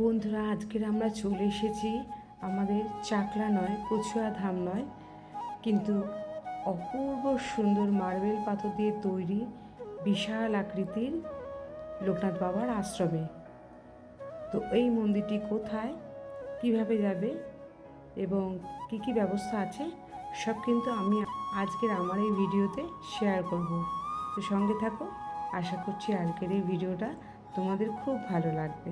বন্ধুরা, আজকের আমরা চলে এসেছি আমাদের চাকলা নয়, কচুয়া ধাম নয়, কিন্তু অপূর্ব সুন্দর মার্বেল পাথর দিয়ে তৈরি বিশাল আকৃতির লোকনাথ বাবার আশ্রমে। তো এই মন্দিরটি কোথায়, কিভাবে যাবে এবং কি কি ব্যবস্থা আছে সব কিন্তু আমি আজকের আমার এই ভিডিওতে শেয়ার করব। তো সঙ্গে থাকো, আশা করছি আজকের এই ভিডিওটা তোমাদের খুব ভালো লাগবে।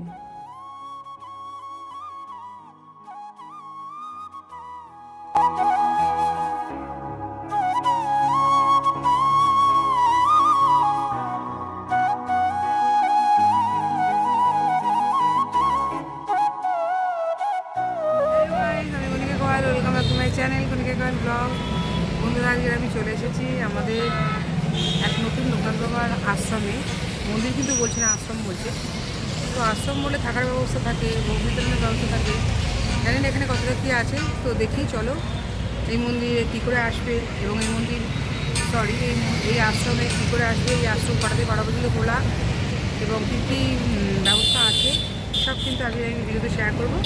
Channel Konika coil blog. বন্ধুরা, আজকে আমি চলে এসেছি আমাদের এক নতুন লোকনাথ বাবার আশ্রমে। মন্দির কিন্তু বলছে না, আশ্রম বলছে। তো আশ্রম বলে থাকার ব্যবস্থা থাকে, ভোগ বিতরণের ব্যবস্থা থাকে, জানি না এখানে কতটা কী আছে। তো দেখি, চলো এই মন্দিরে কী করে আসবে এবং এই মন্দির এই আশ্রমে কী করে আসবে, এই আশ্রম কটাতে 12 পর্যন্ত খোলা এবং কী কী ব্যবস্থা আছে সব কিন্তু আজকে আমি ভিডিওতে শেয়ার করবো।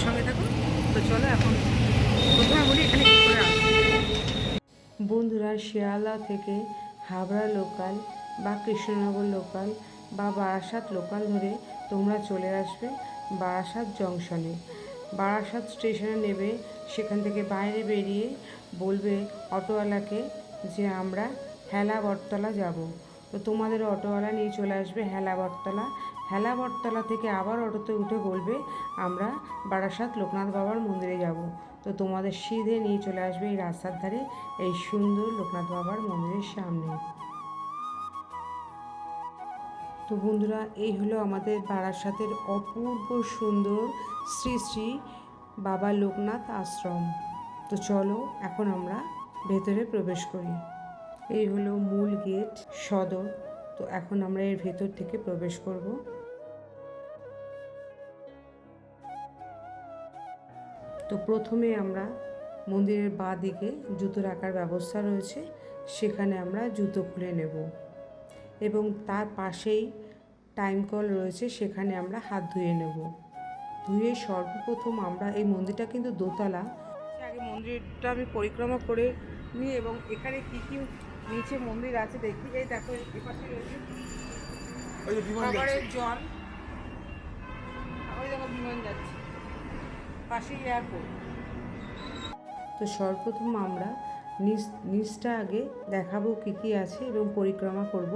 সঙ্গে থাকো। তো চলো এখন প্রথমে বলি এখানে কী করে আসবে। বন্ধুরা, শিয়ালদা থেকে হাবড়া লোকাল বা কৃষ্ণনগর লোকাল বা বারাসাত লোকাল ধরে তোমরা চলে আসবে বারাসাত জংশনে। বারাসাত স্টেশনে নেবে, সেখান থেকে বাইরে বেরিয়ে বলবে অটোওয়ালাকে যে আমরা হেলা বটতলা যাব। তো তোমাদের অটোওয়ালা নিয়ে চলে আসবে হেলা বটতলা। হেলা বটতলা থেকে আবার অটোতে উঠে বলবে আমরা বারাসাত লোকনাথ বাবার মন্দিরে যাব। তো তোমাদের সিধে নিয়ে চলে আসবে এই রাস্তার ধারে এই সুন্দর লোকনাথ বাবার মন্দিরের সামনে। তো বন্ধুরা, এই হলো আমাদের বারাসাতের অপূর্ব সুন্দর শ্রী শ্রী বাবা লোকনাথ আশ্রম। তো চলো এখন আমরা ভেতরে প্রবেশ করি। এই হলো মূল গেট, সদর। তো এখন আমরা এর ভেতর থেকে প্রবেশ করব। তো প্রথমে আমরা মন্দিরের বাঁ দিকে জুতো রাখার ব্যবস্থা রয়েছে, সেখানে আমরা জুতো খুলে নেব এবং তার পাশেই টাইম কল রয়েছে, সেখানে আমরা হাত ধুয়ে নেব। ধুয়ে সর্বপ্রথম আমরা এই মন্দিরটা কিন্তু দোতলা, আগে মন্দিরটা আমি পরিক্রমা করে নিই এবং এখানে কী কী নিচে মন্দির আছে দেখি। এই দেখো, এপাশে রয়েছে খাবারের জল, ওই দেখো বিমান যাচ্ছে, পাশেই এয়ারপোর্ট। তো সর্বপ্রথম আমরা নিচটা আগে দেখাবো কী কী আছে এবং পরিক্রমা করব,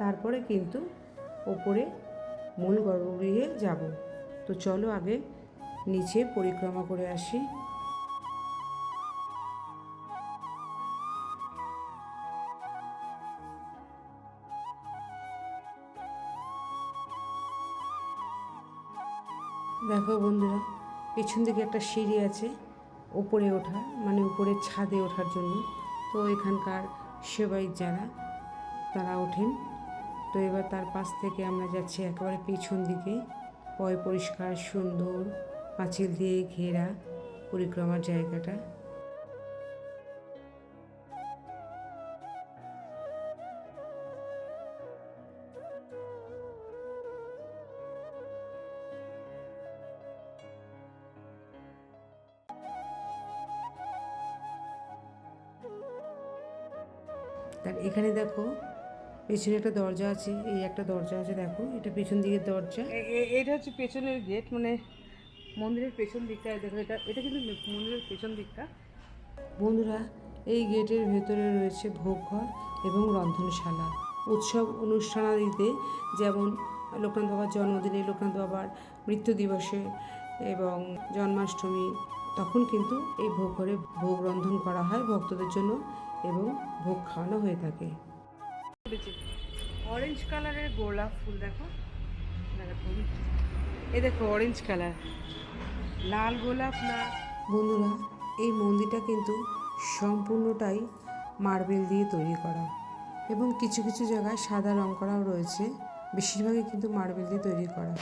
তারপরে কিন্তু ওপরে মূল গর্ভগৃহে যাব। তো চলো আগে নিচে পরিক্রমা করে আসি। দেখো বন্ধুরা, পেছন দিকে একটা সিঁড়ি আছে ওপরে ওঠার, মানে উপরের ছাদে ওঠার জন্য। তো এখানকার সেবায়িত যারা, তারা ওঠেন। তো এবার তার পাশ থেকে আমরা যাচ্ছি একেবারে পেছন দিকে, পরিষ্কার সুন্দর পাঁচিল দিয়ে ঘেরা পরিক্রমার জায়গাটা। তার এখানে দেখো পেছনে একটা দরজা আছে, এই একটা দরজা আছে, দেখো এটা পেছন দিকের দরজা। এটা হচ্ছে পেছনের গেট, মানে মন্দিরের পেছন দিকটা। দেখো এটা এটা কিন্তু মন্দিরের পেছন দিকটা। বন্ধুরা, এই গেটের ভেতরে রয়েছে ভোগঘর এবং রন্ধনশালা। উৎসব অনুষ্ঠানাদিতে, যেমন লোকনাথ বাবার জন্মদিনে, লোকনাথ বাবার মৃত্যু দিবসে এবং জন্মাষ্টমী, তখন কিন্তু এই ভোগঘরে ভোগ রন্ধন করা হয় ভক্তদের জন্য এবং ভোগ খাওয়ানো হয়ে থাকে। অরেঞ্জ কালারের গোলাপ ফুল, দেখো এই দেখো অরেঞ্জ কালার, লাল গোলাপ না। বন্ধুরা, এই মন্দিরটা কিন্তু সম্পূর্ণটাই মার্বেল দিয়ে তৈরি করা এবং কিছু কিছু জায়গায় সাদা রং করাও রয়েছে, বেশিরভাগই কিন্তু মার্বেল দিয়ে তৈরি করা।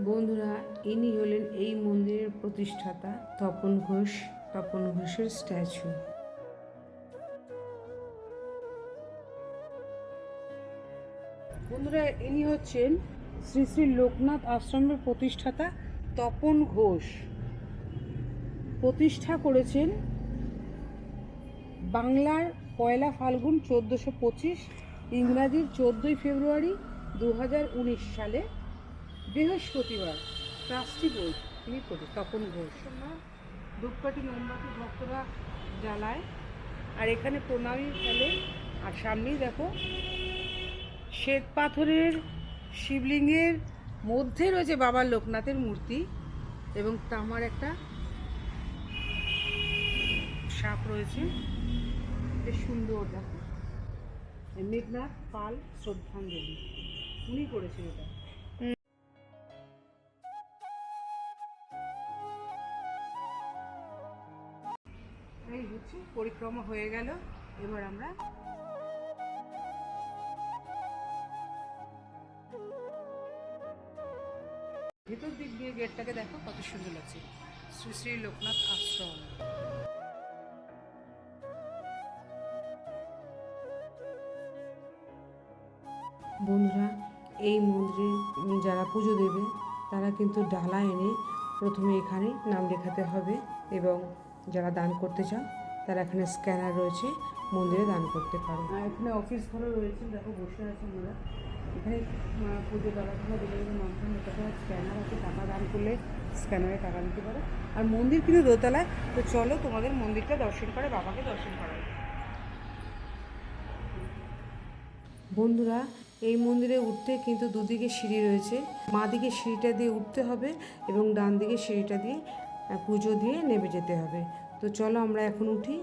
বন্ধুরা, ইনি হলেন এই মন্দিরের প্রতিষ্ঠাতা তপন ঘোষ, তপন ঘোষের স্ট্যাচু। বন্ধুরা, ইনি হচ্ছেন শ্রী শ্রী লোকনাথ আশ্রমের প্রতিষ্ঠাতা তপন ঘোষ। প্রতিষ্ঠা করেছেন বাংলার 1 ফাল্গুন 1425, ইংরাজির 14 ফেব্রুয়ারি 2019 সালে বৃহস্পতিবার। ট্রাস্টি বোর্ড তিনি তপন ঘোষ। ধূপকাঠি মোমবাতি ভক্তরা জ্বালায়, আর এখানে প্রণামী ফেলে। আর সামনেই দেখো শ্বেত পাথরের শিবলিঙ্গের মধ্যে রয়েছে বাবা লোকনাথের মূর্তি এবং তামার একটা সাপ রয়েছে। বেশ সুন্দর দেখো, মেঘনাথ পাল শ্রদ্ধাঞ্জলি উনি করেছেন এটা। এই হচ্ছে পরিক্রমা হয়ে গেল। এবার আমরা ভেতর দিক দিয়ে গেটটাকে দেখো কত সুন্দর লাগছে, শ্রী শ্রী লোকনাথ আশ্রম। বন্ধুরা, এই মন্দিরে যারা পুজো দেবে তারা কিন্তু ডালা এনে প্রথমে এখানে নাম লেখাতে হবে, এবং যারা দান করতে চাও তারা এখানে স্ক্যানার রয়েছে, মন্দিরে দান করতে পারো। আর এখানে অফিস ঘরও রয়েছে, দেখো বসে আছেন ওরা। এখানে পুজো দেওয়ার জন্য বিভিন্ন নাম লেখাতে হয়, স্ক্যানার আছে, টাকা দান করলে স্ক্যানারে টাকা নিতে পারো। আর মন্দির কিন্তু দোতলায়। তো চলো তোমাদের মন্দিরটা দর্শন করে বাবাকে দর্শন করাই। বন্ধুরা, এই মন্দিরে উঠতে কিন্তু দুদিকে সিঁড়ি রয়েছে। মা দিকে সিঁড়িটা দিয়ে উঠতে হবে এবং ডান দিকে সিঁড়িটা দিয়ে পুজো দিয়ে নেমে যেতে হবে। তো চলো আমরা এখন উঠি।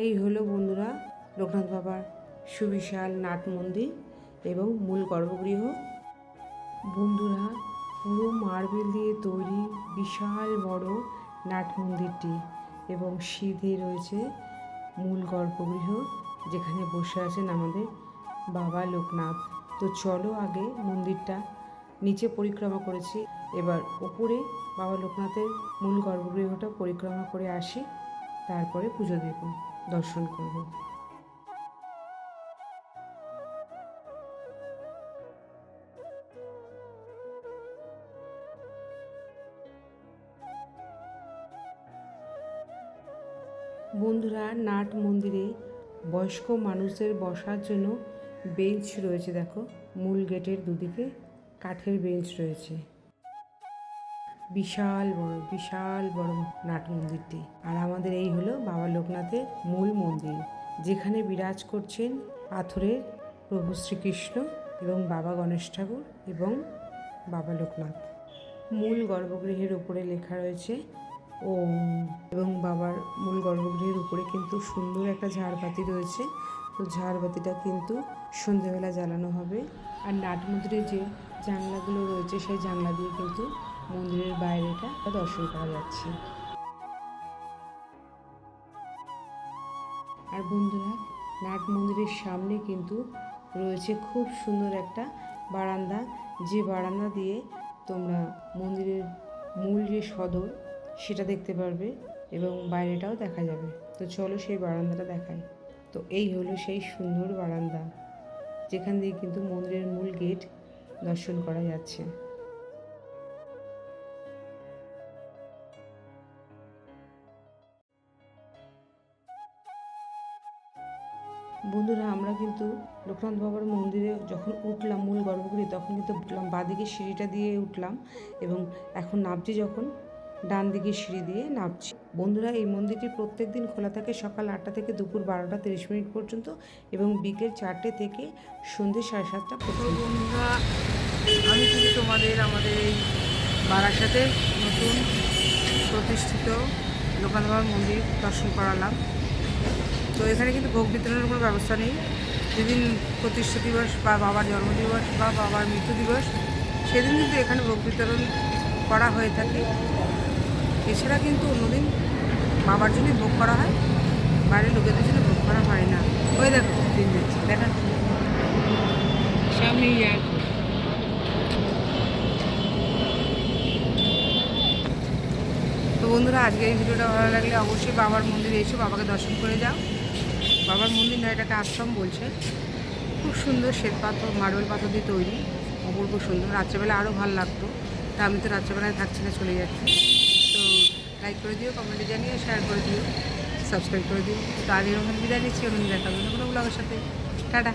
এই হলো বন্ধুরা লোকনাথ বাবার সুবিশাল নাট মন্দির এবং মূল গর্ভগৃহ। বন্ধুরা, পুরো মার্বেল দিয়ে তৈরি বিশাল বড় নাট মন্দিরটি, এবং সিধে রয়েছে মূল গর্ভগৃহ, যেখানে বসে আছেন আমাদের বাবা লোকনাথ। তো চলো আগে মন্দিরটা নিচে পরিক্রমা করেছি, এবার ওপরে বাবা লোকনাথের মূল গর্ভগৃহটা পরিক্রমা করে আসি, তারপরে পুজো দেব, দর্শন করব। বন্ধুরা, নাট মন্দিরে বয়স্ক মানুষদের বসার জন্য বেঞ্চ রয়েছে। দেখো, মূল গেটের দুদিকে কাঠের বেঞ্চ রয়েছে। বিশাল বড় নাট মন্দিরটি। আর আমাদের এই হলো বাবা লোকনাথের মূল মন্দির, যেখানে বিরাজ করছেন পাথরের প্রভু শ্রীকৃষ্ণ এবং বাবা গণেশ ঠাকুর এবং বাবা লোকনাথ। মূল গর্ভগৃহের উপরে লেখা রয়েছে ওম, এবং বাবার মূল গর্ভগৃহের উপরে কিন্তু সুন্দর একটা ঝাড়বাতি রয়েছে। তো ঝাড়বাতিটা কিন্তু সন্ধ্যেবেলা জ্বালানো হবে। আর নাট মন্দিরে যে জানলাগুলো রয়েছে সেই জানলা দিয়ে কিন্তু মন্দিরের বাইরেটা দর্শন করা যাচ্ছে। আর বন্ধুরা, নাট মন্দিরের সামনে কিন্তু রয়েছে খুব সুন্দর একটা বারান্দা, যে বারান্দা দিয়ে তোমরা মন্দিরের মূল যে সদর সেটা দেখতে পারবে এবং বাইরেটাও দেখা যাবে। তো চলো সেই বারান্দাটা দেখাই। তো এই হলো সেই সুন্দর বারান্দা, যেখান দিয়ে কিন্তু মন্দিরের মূল গেট দর্শন করা যাচ্ছে। বন্ধুরা, আমরা কিন্তু লোকনাথ বাবার মন্দিরে যখন উঠলাম মূল গর্ভগৃহে, তখন কিন্তু উঠলাম বাঁদিকে সিঁড়িটা দিয়ে উঠলাম, এবং এখন নামছি যখন ডান দিকে সিঁড়ি দিয়ে নামছি। বন্ধুরা, এই মন্দিরটি প্রত্যেক দিন খোলা থাকে সকাল 8টা থেকে দুপুর 12টা 30 মিনিট পর্যন্ত, এবং বিকেল 4টে থেকে সন্ধ্যে 7:30 পর্যন্ত। বন্ধুরা, আমি কিন্তু তোমাদের আমাদের এই বারাসাতে নতুন প্রতিষ্ঠিত লোকনাথ বাবার মন্দির দর্শন করালাম। তো এখানে কিন্তু ভোগ বিতরণের কোনো ব্যবস্থা নেই। যেদিন প্রতিষ্ঠা দিবস বা বাবার জন্মদিবস বা বাবার মৃত্যু দিবস, সেদিন কিন্তু এখানে ভোগ বিতরণ করা হয়ে থাকে। এছাড়া কিন্তু অন্যদিন বাবার জন্যই ভোগ করা হয়, বাইরের লোকেদের জন্য ভোগ করা হয় না। ওই দেখো দিন দিচ্ছি, দেখা সামনেই আর। তো বন্ধুরা, আজকে এই ভিডিওটা ভালো লাগলে অবশ্যই বাবার মন্দিরে এসে বাবাকে দর্শন করে যাও। বাবার মন্দির নয়, এটাকে আশ্রম বলছে। খুব সুন্দর শ্বেত পাথর, মার্বেল পাথর দিয়ে তৈরি, অপূর্ব সুন্দর। রাত্রেবেলা আরও ভালো লাগতো, তা আমি তো রাত্রেবেলায় থাকছি না, চলে যাচ্ছি। তো লাইক করে দিও, কমেন্টে জানিও, শেয়ার করে দিও, সাবস্ক্রাইব করে দিও। তো আজ এরকম বিদায় নিচ্ছি, অন্য দেখা হবে কোনো ব্লগের সাথে। টাটা।